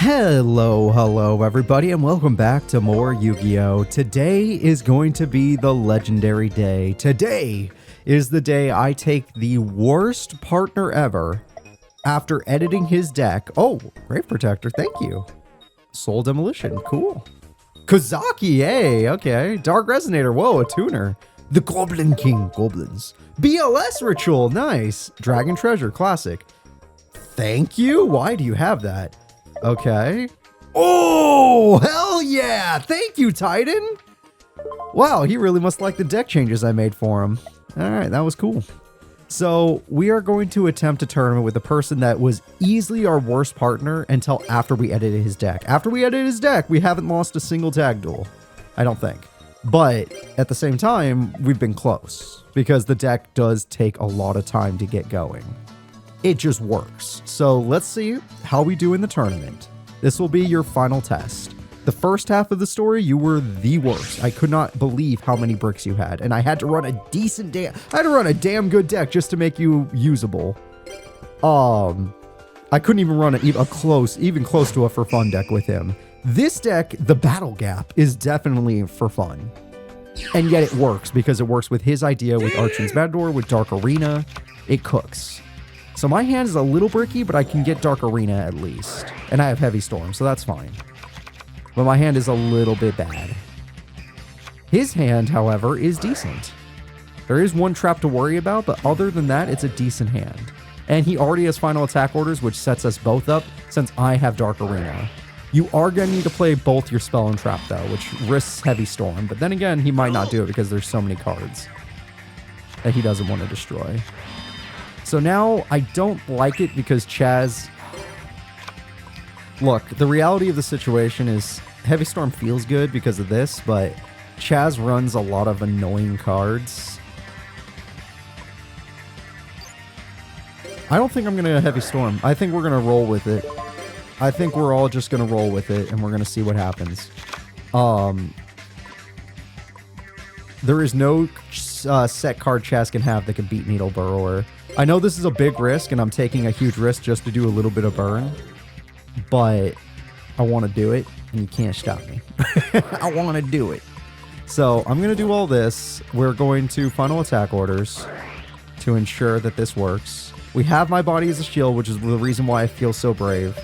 Hello everybody, and welcome back to more Yu-Gi-Oh! Today is going to be the legendary day. Today is the day I take the worst partner ever after editing his deck. Oh, Grave Protector, thank you. Soul Demolition, cool. Kozaki, hey, okay. Dark Resonator, whoa, a tuner. The Goblin King, goblins. BLS Ritual, nice. Dragon Treasure, classic. Thank you? Why do you have that? Okay. Oh, hell yeah! Thank you, Titan! Wow, he really must like the deck changes I made for him. Alright, that was cool. So, we are going to attempt a tournament with a person that was easily our worst partner until after we edited his deck. After we edited his deck, we haven't lost a single tag duel. I don't think. But, at the same time, we've been close. Because the deck does take a lot of time to get going. It just works. So let's see how we do in the tournament. This will be your final test. The first half of the story, you were the worst. I could not believe how many bricks you had, and I had to run a damn good deck just to make you usable. I couldn't even run even close to a for fun deck with him. This deck, the Battle Gap, is definitely for fun. And yet it works because it works with his idea with Archon's Matador, with Dark Arena. It cooks. So my hand is a little bricky, but I can get Dark Arena at least. And I have Heavy Storm, so that's fine. But my hand is a little bit bad. His hand, however, is decent. There is one trap to worry about, but other than that, it's a decent hand. And he already has Final Attack Orders, which sets us both up since I have Dark Arena. You are going to need to play both your Spell and Trap, though, which risks Heavy Storm. But then again, he might not do it because there's so many cards that he doesn't want to destroy. So now, I don't like it because Chaz... Look, the reality of the situation is Heavy Storm feels good because of this, but Chaz runs a lot of annoying cards. I don't think I'm going to Heavy Storm. I think we're going to roll with it. I think we're all just going to roll with it, and we're going to see what happens. There is no set card Chaz can have that can beat Needle Burrower. I know this is a big risk, and I'm taking a huge risk just to do a little bit of burn, but I want to do it, and you can't stop me. I want to do it. So I'm going to do all this. We're going to Final Attack Orders to ensure that this works. We have my body as a shield, which is the reason why I feel so brave.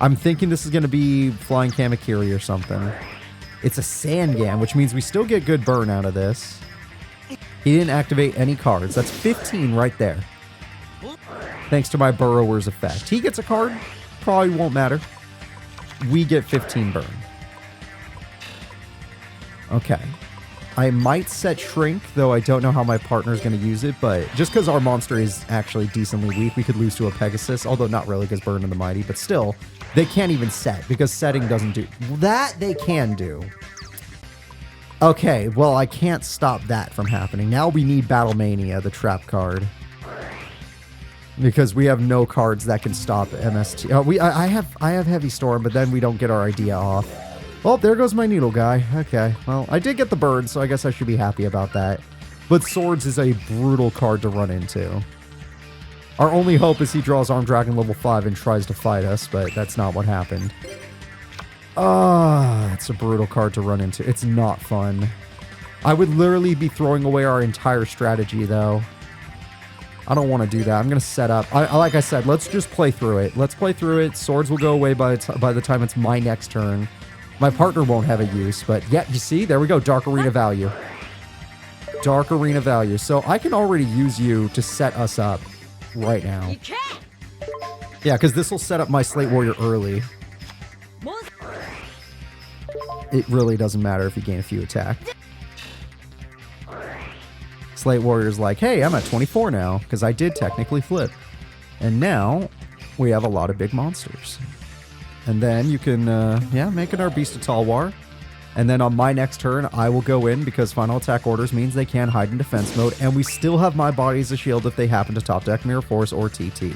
I'm thinking this is going to be Flying Kamakiri or something. It's a Sandgam, which means we still get good burn out of this. He didn't activate any cards. That's 15 right there. Thanks to my Burrower's effect. He gets a card, probably won't matter. We get 15 burn. Okay. I might set Shrink, though I don't know how my partner's going to use it, but just because our monster is actually decently weak, we could lose to a Pegasus, although not really because Burn of the Mighty, but still, they can't even set because setting doesn't do... That they can do. Okay, well, I can't stop that from happening. Now we need Battle Mania, the trap card. Because we have no cards that can stop MST. I have Heavy Storm, but then we don't get our idea off. Well, there goes my Needle guy. Okay, well, I did get the bird, so I guess I should be happy about that. But Swords is a brutal card to run into. Our only hope is he draws Armed Dragon level 5 and tries to fight us, but that's not what happened. It's a brutal card to run into. It's not fun. I would literally be throwing away our entire strategy, though. I don't want to do that. I'm going to set up. Like I said, let's just play through it. Let's play through it. Swords will go away by the time it's my next turn. My partner won't have a use, but yeah, you see? There we go. Dark Arena value. Dark Arena value. So I can already use you to set us up right now. Yeah, because this will set up my Slate Warrior early. It really doesn't matter if you gain a few attack. Slate Warrior's like, hey, I'm at 24 now, because I did technically flip. And now, we have a lot of big monsters. And then you can, make an our Beast of Talwar. And then on my next turn, I will go in, because Final Attack Orders means they can hide in defense mode, and we still have my body as a shield if they happen to top deck Mirror Force or TT.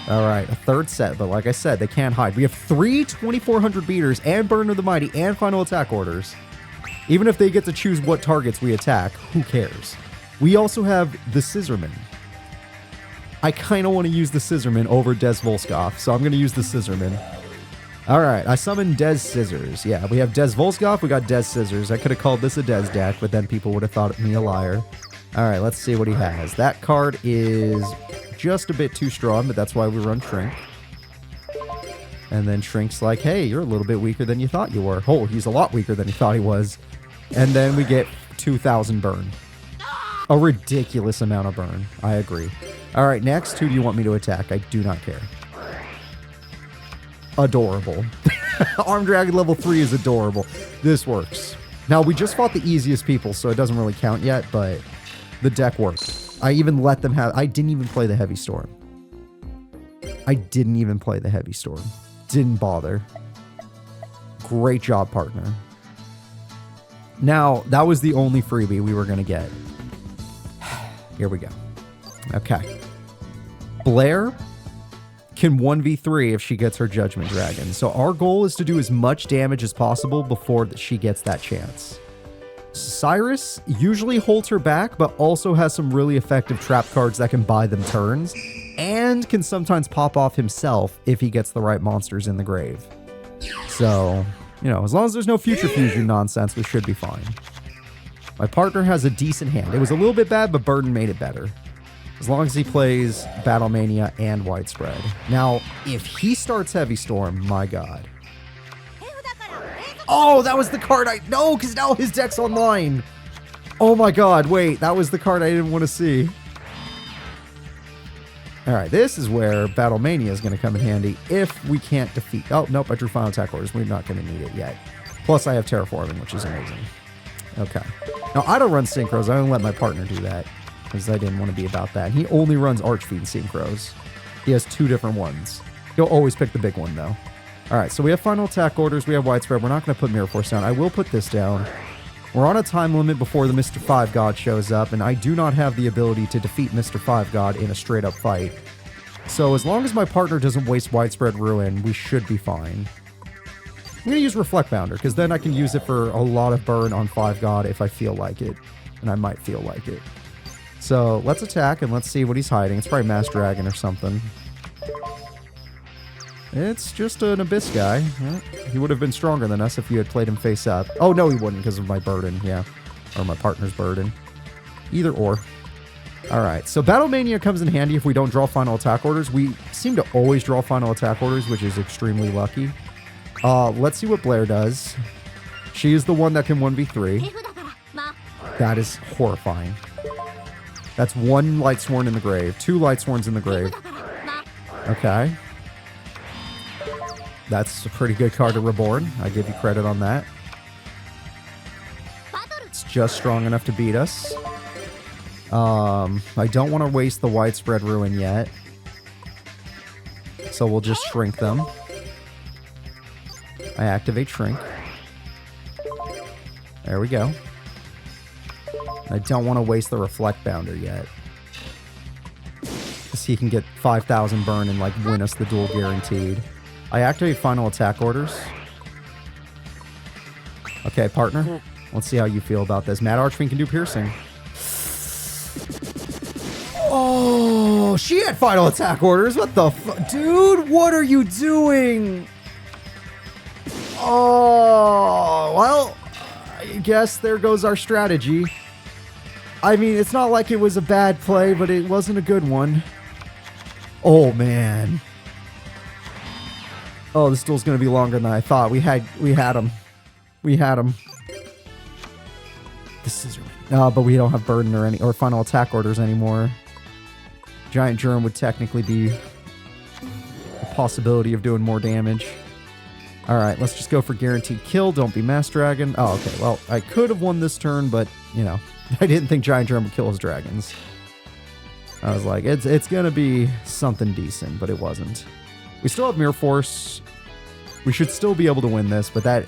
Alright, a third set, but like I said, they can't hide. We have 3 2400 beaters and Burn of the Mighty and Final Attack Orders. Even if they get to choose what targets we attack, who cares? We also have the Scissorman. I kind of want to use the Scissorman over Des Volskov, so I'm going to use the Scissorman. All right, I summoned Des Scissors. Yeah, we have Des Volskov, we got Des Scissors. I could have called this a Des deck, but then people would have thought me a liar. All right, let's see what he has. That card is just a bit too strong, but that's why we run Shrink. And then Shrink's like, hey, you're a little bit weaker than you thought you were. Oh, he's a lot weaker than he thought he was. And then we get 2,000 burn. A ridiculous amount of burn. I agree. All right, next, who do you want me to attack? I do not care. Adorable. Arm Dragon level 3 is adorable. This works. Now, we just fought the easiest people, so it doesn't really count yet, but the deck worked. I even let them have... I didn't even play the Heavy Storm. Didn't bother. Great job, partner. Now, that was the only freebie we were going to get. Here we go. Okay. Blair can 1v3 if she gets her Judgment Dragon. So our goal is to do as much damage as possible before she gets that chance. Syrus usually holds her back, but also has some really effective trap cards that can buy them turns, and can sometimes pop off himself if he gets the right monsters in the grave. So, you know, as long as there's no future fusion nonsense, we should be fine. My partner has a decent hand. It was a little bit bad, but Burden made it better. As long as he plays Battlemania and Widespread. Now, if he starts Heavy Storm, my god. Oh, that was the card I... No, because now his deck's online. Oh my god, wait. That was the card I didn't want to see. Alright, this is where Battlemania is going to come in handy if we can't defeat... Oh, nope, I drew Final Attack Orders. We're not going to need it yet. Plus, I have Terraforming, which is amazing. Okay. Now, I don't run Synchros. I only let my partner do that, because I didn't want to be about that. He only runs Archfiend Synchros. He has 2 different ones. He'll always pick the big one, though. Alright, so we have Final Attack Orders. We have Widespread. We're not going to put Mirror Force down. I will put this down. We're on a time limit before the Mr. 5 God shows up, and I do not have the ability to defeat Mr. 5 God in a straight-up fight. So as long as my partner doesn't waste Widespread Ruin, we should be fine. I'm going to use Reflect Bounder, because then I can use it for a lot of burn on 5 God if I feel like it. And I might feel like it. So let's attack, and let's see what he's hiding. It's probably Mass Dragon or something. It's just an Abyss guy. He would have been stronger than us if you had played him face up. Oh, no, he wouldn't because of my burden, yeah. Or my partner's burden. Either or. Alright, so Battlemania comes in handy if we don't draw Final Attack Orders. We seem to always draw Final Attack Orders, which is extremely lucky. Let's see what Blair does. She is the one that can 1v3. That is horrifying. That's 1 Lightsworn in the grave. 2 Lightsworns in the grave. Okay. That's a pretty good card to Reborn. I give you credit on that. It's just strong enough to beat us. I don't want to waste the Widespread Ruin yet. So we'll just shrink them. I activate Shrink. There we go. I don't want to waste the Reflect Bounder yet. Because he can get 5,000 burn and like win us the duel guaranteed. I activate Final Attack Orders. Okay, partner. Let's see how you feel about this. Mad Archfiend can do Piercing. Oh, she had Final Attack Orders. What the fuck? Dude, what are you doing? Oh, well, I guess there goes our strategy. I mean, it's not like it was a bad play, but it wasn't a good one. Oh, man. Oh, this duel's going to be longer than I thought. We had him. We had him. The Scissorman. But we don't have Burden or Final Attack Orders anymore. Giant Germ would technically be a possibility of doing more damage. Alright, let's just go for Guaranteed Kill. Don't be Mass Dragon. Oh, okay. Well, I could have won this turn, but, you know, I didn't think Giant Germ would kill his dragons. I was like, it's going to be something decent, but it wasn't. We still have Mirror Force. We should still be able to win this, but that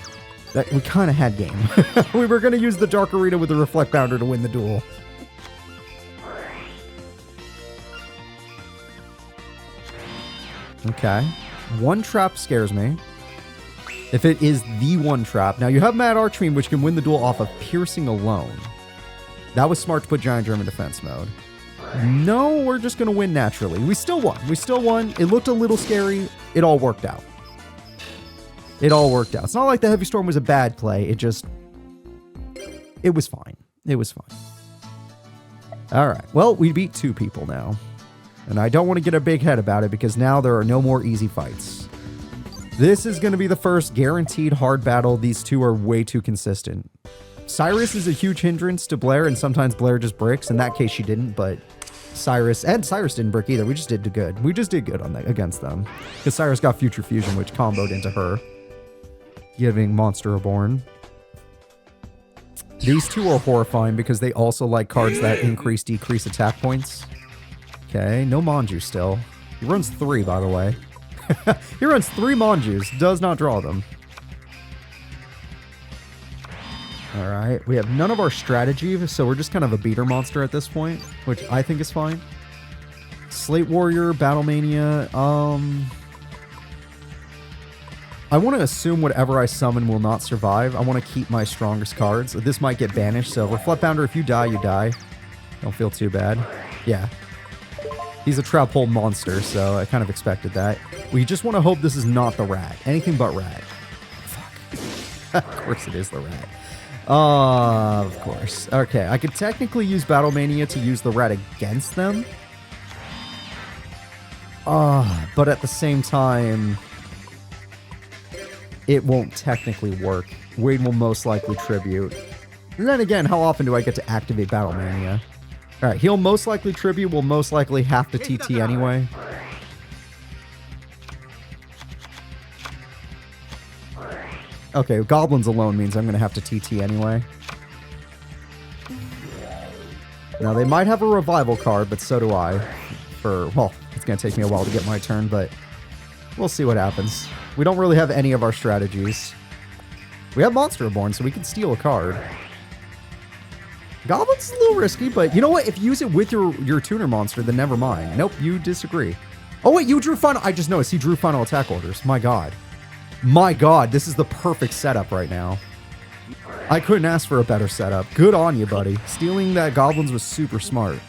we kind of had game. We were going to use the Dark Arena with the Reflect Bounder to win the duel. Okay. 1 trap scares me. If it is the 1 trap. Now, you have Mad Archfiend, which can win the duel off of Piercing alone. That was smart to put Giant Germ in defense mode. No, we're just going to win naturally. We still won. We still won. It looked a little scary. It all worked out. It all worked out. It's not like the Heavy Storm was a bad play. It was fine. It was fine. All right. Well, we beat 2 people now. And I don't want to get a big head about it because now there are no more easy fights. This is going to be the first guaranteed hard battle. These 2 are way too consistent. Syrus is a huge hindrance to Blair, and sometimes Blair just bricks. In that case, she didn't, but Syrus didn't brick either. We just did good. We just did good on that against them. Because Syrus got Future Fusion, which comboed into her, giving Monster Reborn. These 2 are horrifying because they also like cards that increase, decrease attack points. Okay, no Manju still. He runs 3, by the way. He runs 3 Manjus, does not draw them. Alright, we have none of our strategy, so we're just kind of a beater monster at this point, which I think is fine. Slate Warrior, Battle Mania, I want to assume whatever I summon will not survive. I want to keep my strongest cards. This might get banished, so Reflect Bounder, if you die, you die. Don't feel too bad. Yeah. He's a trap hole monster, so I kind of expected that. We just want to hope this is not the rat. Anything but rat. Fuck. Of course it is the rat. Of course. Okay, I could technically use Battle Mania to use the rat against them. But at the same time, it won't technically work. Wade will most likely tribute. And then again, how often do I get to activate Battle Mania? Alright, he'll most likely tribute. We'll most likely have to TT anyway. Okay, goblins alone means I'm going to have to TT anyway. Now, they might have a revival card, but so do I. Well, it's going to take me a while to get my turn, but we'll see what happens. We don't really have any of our strategies. We have Monster Reborn, so we can steal a card. Goblin's a little risky, but you know what? If you use it with your tuner monster, then never mind. Nope, you disagree. Oh, wait, you drew final... I just noticed he drew final attack orders. My god. My god, this is the perfect setup right now. I couldn't ask for a better setup. Good on you, buddy. Stealing that goblins was super smart.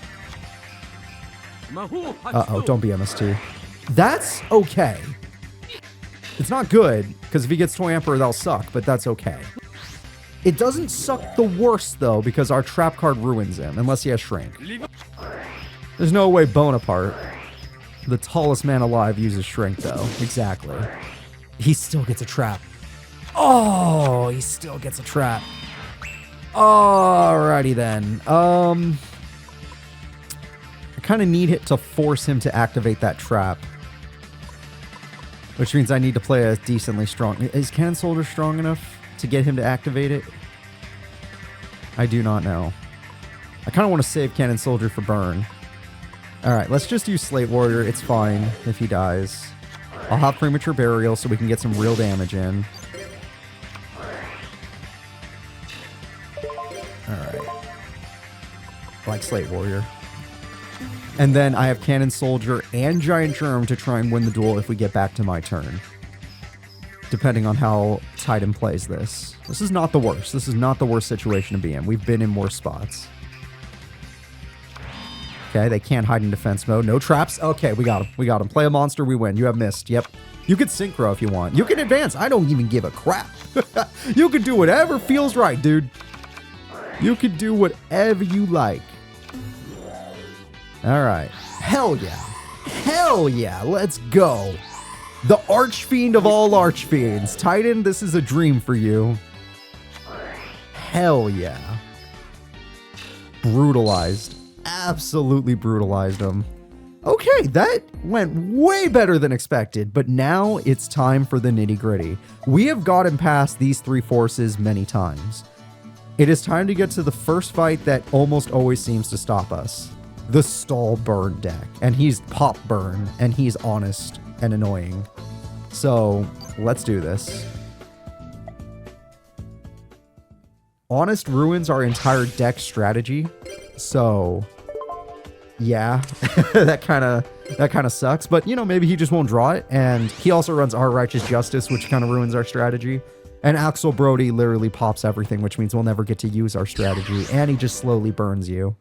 Uh-oh, don't be MST. That's okay. It's not good, because if he gets Toy Emperor, that'll suck, but that's okay. It doesn't suck the worst, though, because our trap card ruins him, unless he has Shrink. There's no way Bonaparte, the tallest man alive, uses Shrink, though. Exactly. He still gets a trap. Oh, he still gets a trap. Alrighty then. I kind of need it to force him to activate that trap. Which means I need to play a decently strong... Is Cannon Soldier strong enough to get him to activate it? I do not know. I kind of want to save Cannon Soldier for burn. Alright, let's just use Slate Warrior. It's fine if he dies. I'll have Premature Burial so we can get some real damage in. Alright. I like Slate Warrior. And then I have Cannon Soldier and Giant Germ to try and win the duel if we get back to my turn. Depending on how Titan plays this. This is not the worst. This is not the worst situation to be in. We've been in worse spots. Okay, they can't hide in defense mode. No traps. Okay, we got him. We got him. Play a monster, we win. You have missed. Yep. You could synchro if you want. You can advance. I don't even give a crap. You can do whatever feels right, dude. You can do whatever you like. All right. Hell yeah. Hell yeah. Let's go. The Archfiend of all Archfiends. Titan, this is a dream for you. Hell yeah. Brutalized. Absolutely brutalized him. Okay, that went way better than expected, but now it's time for the nitty-gritty. We have gotten past these 3 forces many times. It is time to get to the first fight that almost always seems to stop us. The Stall Burn deck. And he's Pop Burn, and he's honest and annoying. So, let's do this. Honest ruins our entire deck strategy. So, yeah, that kind of sucks. But, you know, maybe he just won't draw it. And he also runs Our Righteous Justice, which kind of ruins our strategy. And Axel Brody literally pops everything, which means we'll never get to use our strategy. And he just slowly burns you.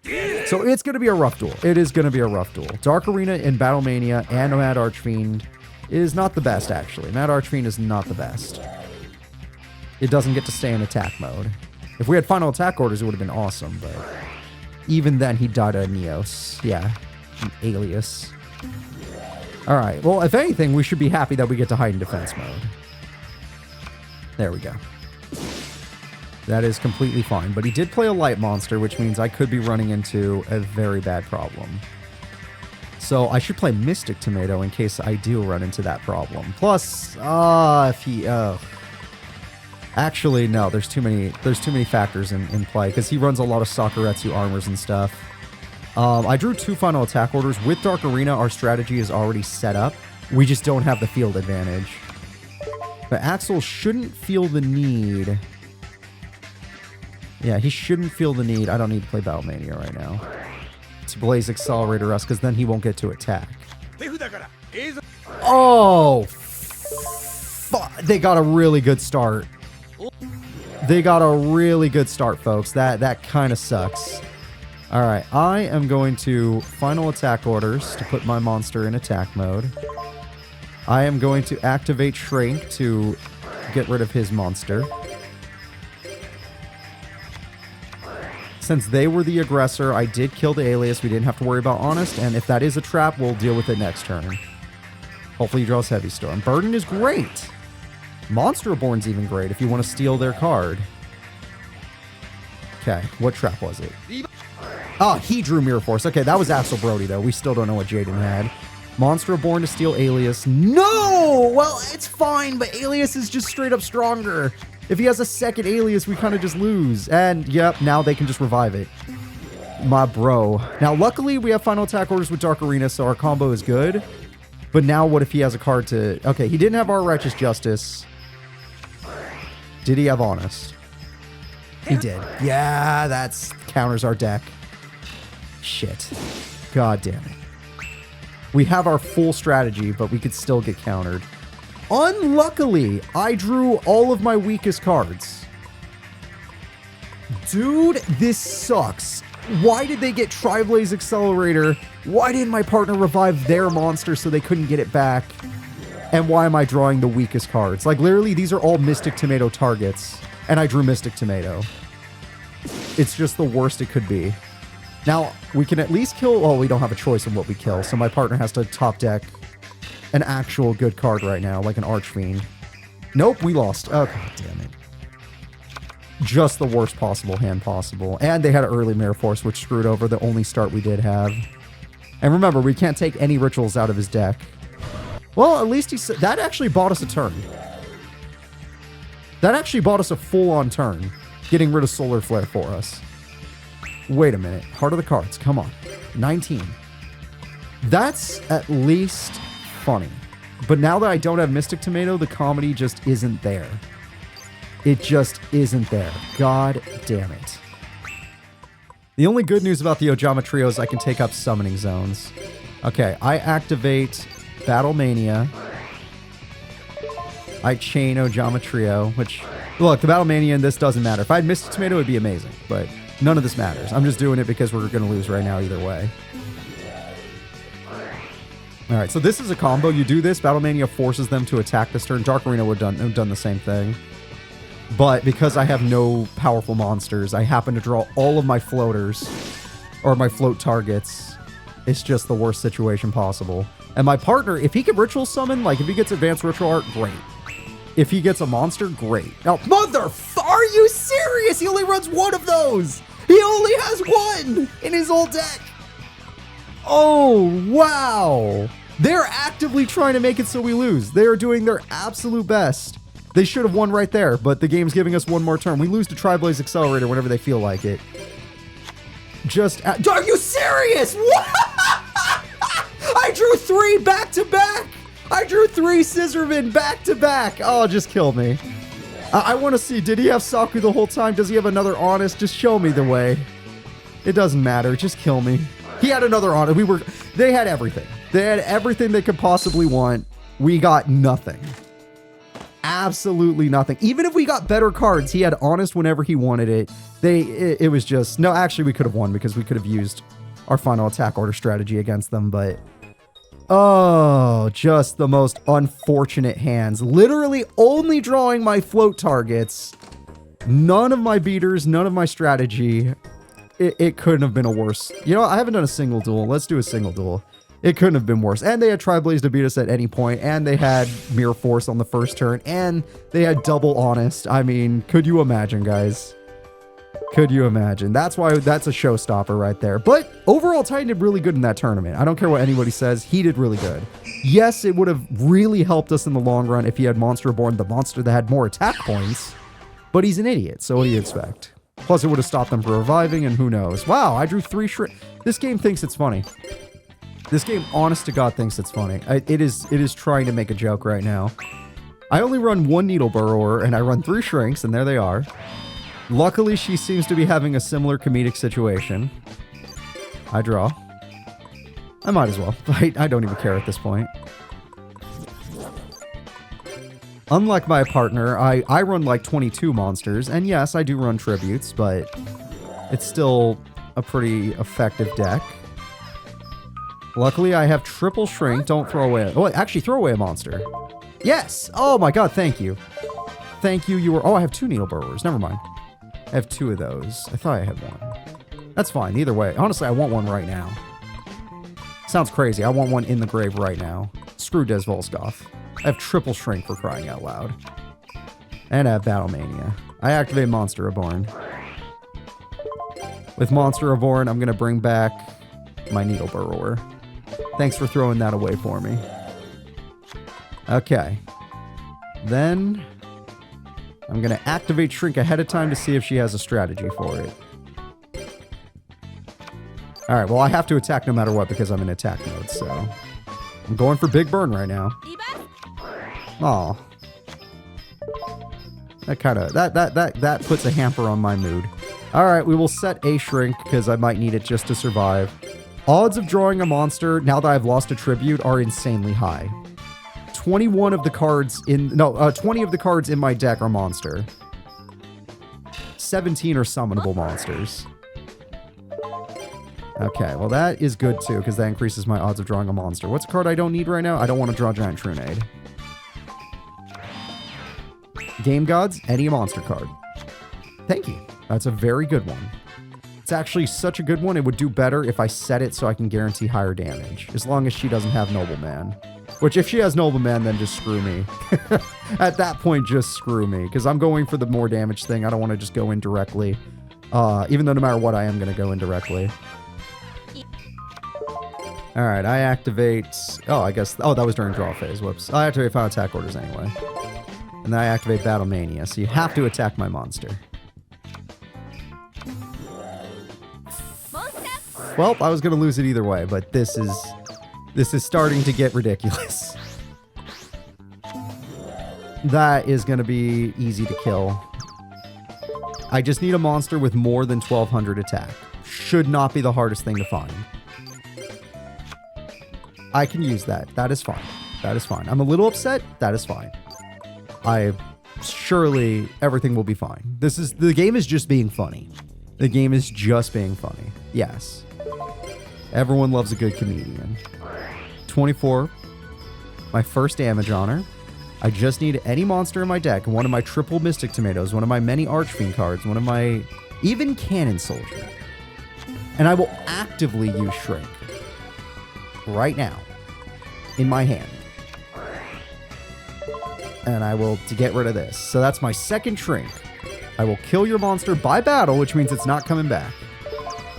So it's going to be a rough duel. It is going to be a rough duel. Dark Arena in Battle Mania and Mad Archfiend is not the best, actually. Mad Archfiend is not the best. It doesn't get to stay in attack mode. If we had final attack orders, it would have been awesome, but even then, he died to Neos. Yeah, an alias. All right, well, if anything, we should be happy that we get to hide in defense mode. There we go. That is completely fine, but he did play a light monster, which means I could be running into a very bad problem. So I should play Mystic Tomato in case I do run into that problem. Plus, if he... Actually, no, there's too many factors in play, because he runs a lot of Sakuretsu armors and stuff. I drew 2 final attack orders. With Dark Arena, our strategy is already set up. We just don't have the field advantage. But Axel shouldn't feel the need... Yeah, he shouldn't feel the need. I don't need to play Battle Mania right now. To Blaze Accelerator us, because then he won't get to attack. Oh! They got a really good start. They got a really good start, folks. That kind of sucks. All right, I am going to final attack orders to put my monster in attack mode. I am going to activate Shrink to get rid of his monster. Since they were the aggressor, I did kill the alias. We didn't have to worry about Honest, and if that is a trap, we'll deal with it next turn. Hopefully he draws Heavy Storm. Burden is great. Monster Reborn's even great if you want to steal their card. Okay, what trap was it? Oh, he drew Mirror Force. Okay, that was Axel Brody, though. We still don't know what Jaden had. Monster Reborn to steal Alias. No! Well, it's fine, but Alias is just straight up stronger. If he has a second Alias, we kind of just lose. And, yep, now they can just revive it. My bro. Now, luckily, we have final attack orders with Dark Arena, so our combo is good. But now what if he has a card to... Okay, he didn't have our Righteous Justice. Did he have Honest? He did. Yeah, that's counters our deck. Shit. God damn it. We have our full strategy, but we could still get countered. Unluckily, I drew all of my weakest cards. Dude, this sucks. Why did they get Tri-Blaze Accelerator? Why didn't my partner revive their monster so they couldn't get it back? And why am I drawing the weakest cards? Like, literally, these are all Mystic Tomato targets. And I drew Mystic Tomato. It's just the worst it could be. Now, we can at least kill... Oh, we don't have a choice in what we kill, so my partner has to top deck an actual good card right now, like an Archfiend. Nope, we lost. Oh, god damn it. Just the worst possible hand possible. And they had an early Mirror Force, which screwed over the only start we did have. And remember, we can't take any rituals out of his deck. Well, at least that actually bought us a turn. That actually bought us a full-on turn, getting rid of Solar Flare for us. Wait a minute. Heart of the cards. Come on. 19. That's at least funny. But now that I don't have Mystic Tomato, the comedy just isn't there. It just isn't there. God damn it. The only good news about the Ojama Trio is I can take up summoning zones. Okay, I activate Battle Mania. I chain Ojama Trio, which... Look, the Battle Mania in this doesn't matter. If I had Mystic Tomato, it would be amazing, but none of this matters. I'm just doing it because we're going to lose right now either way. Alright, so this is a combo. You do this, Battle Mania forces them to attack this turn. Dark Arena would have done the same thing. But because I have no powerful monsters, I happen to draw all of my floaters, or my float targets. It's just the worst situation possible. And my partner, if he can Ritual Summon, like if he gets Advanced Ritual Art, great. If he gets a monster, great. Now, are you serious? He only runs one of those! He only has one in his whole deck! Oh, wow! They're actively trying to make it so we lose. They are doing their absolute best. They should have won right there, but the game's giving us one more turn. We lose to Tri-Blaze Accelerator whenever they feel like it. Are you serious? What? I drew 3 back-to-back! I drew 3 Scissormen back-to-back! Oh, just kill me. I want to see, did he have Saku the whole time? Does he have another Honest? Just show me the way. It doesn't matter, just kill me. He had another Honest. They had everything. They had everything they could possibly want. We got nothing. Absolutely nothing. Even if we got better cards, he had Honest whenever he wanted it. It was just... No, actually, we could have won because we could have used our final attack order strategy against them, but oh, just the most unfortunate hands. Literally only drawing my float targets. None of my beaters, none of my strategy. It couldn't have been a worse. You know, I haven't done a single duel. Let's do a single duel. It couldn't have been worse. And they had Tri-Blaze to beat us at any point, and they had Mirror Force on the first turn, and they had Double Honest. I mean, could you imagine, guys? Could you imagine? That's why that's a showstopper right there. But overall, Titan did really good in that tournament. I don't care what anybody says. He did really good. Yes, it would have really helped us in the long run if he had Monster Reborn, the monster that had more attack points. But he's an idiot, so what do you expect? Plus, it would have stopped them from reviving, and who knows. Wow, I drew 3 shrink. This game thinks it's funny. This game, honest to God, thinks it's funny. It is trying to make a joke right now. I only run 1 Needle Burrower, and I run 3 Shrinks, and there they are. Luckily, she seems to be having a similar comedic situation. I draw. I might as well. I don't even care at this point. Unlike my partner, I run like 22 monsters, and yes, I do run tributes, but it's still a pretty effective deck. Luckily, I have triple shrink. Don't throw away. Oh, actually, throw away a monster. Yes! Oh my god, thank you. Thank you, you were... Oh, I have 2 Needle Burrowers. Never mind. I have 2 of those. I thought I had 1. That's fine, either way. Honestly, I want one right now. Sounds crazy. I want one in the grave right now. Screw Des Volskov. I have triple shrink for crying out loud. And I have Battle Mania. I activate Monster Reborn. With Monster Reborn, I'm going to bring back my Needle Burrower. Thanks for throwing that away for me. Okay. Then I'm going to activate Shrink ahead of time to see if she has a strategy for it. Alright, well, I have to attack no matter what because I'm in attack mode, so I'm going for Big Burn right now. Aw. That kind of, that puts a hamper on my mood. Alright, we will set a Shrink because I might need it just to survive. Odds of drawing a monster, now that I've lost a tribute, are insanely high. 21 of the cards in... No, 20 of the cards in my deck are monster. 17 are summonable monsters. Okay, well that is good too, because that increases my odds of drawing a monster. What's a card I don't need right now? I don't want to draw Giant Trunade. Game Gods, any monster card. Thank you. That's a very good one. It's actually such a good one, it would do better if I set it so I can guarantee higher damage. As long as she doesn't have Nobleman. Which, if she has Nobleman, then just screw me. At that point, just screw me. Because I'm going for the more damage thing. I don't want to just go in directly. Even though no matter what, I am going to go in directly. Alright, I activate... Oh, I guess... Oh, that was during draw phase. Whoops. I activate Final Attack Orders anyway. And then I activate Battle Mania. So you have to attack my monster. Well, I was going to lose it either way, but this is starting to get ridiculous. That is going to be easy to kill. I just need a monster with more than 1200 attack. Should not be the hardest thing to find. I can use that. That is fine. That is fine. I'm a little upset. That is fine. Surely everything will be fine. The game is just being funny. The game is just being funny. Yes. Everyone loves a good comedian. 24. My first damage on her. I just need any monster in my deck. One of my triple Mystic Tomatoes. One of my many Archfiend cards. One of my... Even Cannon Soldier. And I will actively use Shrink. Right now. In my hand. And I will... To get rid of this. So that's my second Shrink. I will kill your monster by battle, which means it's not coming back.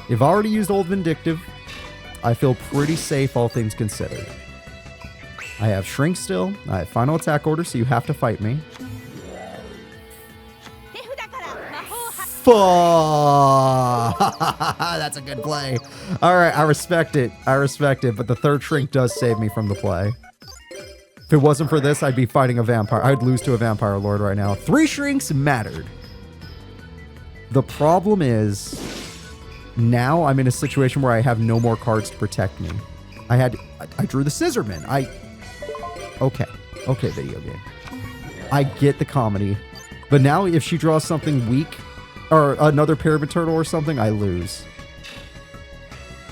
You've already used Old Vindictive. I feel pretty safe, all things considered. I have Shrink still. I have Final Attack Order, so you have to fight me. That's a good play. Alright, I respect it. I respect it, but the third Shrink does save me from the play. If it wasn't for this, I'd be fighting a vampire. I'd lose to a Vampire Lord right now. 3 Shrinks mattered. The problem is... Now I'm in a situation where I have no more cards to protect me. I drew the Scissorman. Okay, video game. I get the comedy. But now if she draws something weak, or another Pyramid Turtle or something, I lose.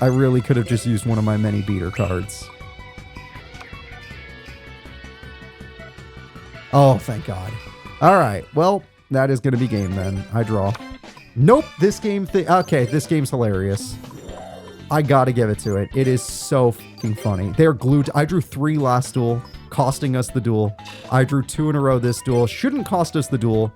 I really could have just used one of my many beater cards. Oh, thank God. All right. Well, that is going to be game then. I draw. Nope. This game okay, this game's hilarious. I got to give it to it. It is so fucking funny. They're glued. I drew 3 last duel, costing us the duel. I drew 2 in a row this duel. Shouldn't cost us the duel.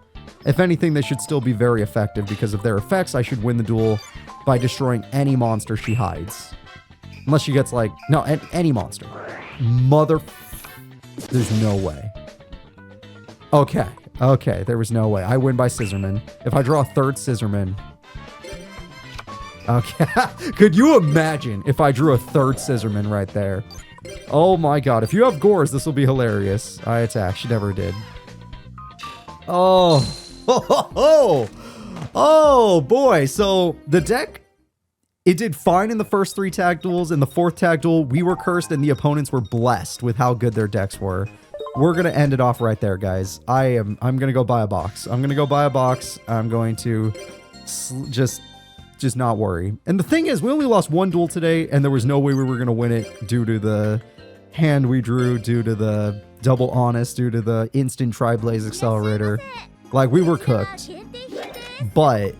If anything, they should still be very effective because of their effects. I should win the duel by destroying any monster she hides. Unless she gets like... No, any monster. Mother... There's no way. Okay. Okay, there was no way. I win by Scissorman. If I draw a 3rd Scissorman... Okay. Could you imagine if I drew a 3rd Scissorman right there? Oh my God. If you have Gores, this will be hilarious. I attack. She never did. Oh. Oh boy. So the deck, it did fine in the first 3 tag duels. In the 4th tag duel, we were cursed and the opponents were blessed with how good their decks were. We're going to end it off right there, guys. I'm going to go buy a box. I'm going to go buy a box. I'm going to just not worry. And the thing is, we only lost 1 duel today, and there was no way we were going to win it due to the hand we drew, due to the double honest, due to the instant Tri-Blaze Accelerator. Like, we were cooked. But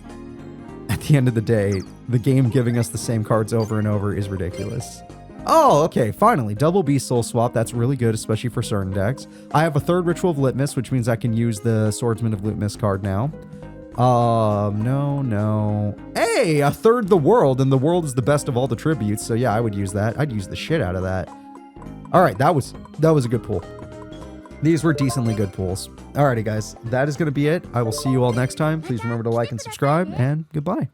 at the end of the day, the game giving us the same cards over and over is ridiculous. Oh, okay, finally. Double Beast Soul Swap. That's really good, especially for certain decks. I have a 3rd Ritual of Litmus, which means I can use the Swordsman of Litmus card now. No. Hey, a 3rd the World, and the World is the best of all the tributes, so yeah, I would use that. I'd use the shit out of that. Alright, that was a good pull. These were decently good pulls. Alrighty, guys, that is going to be it. I will see you all next time. Please remember to like and subscribe, and goodbye.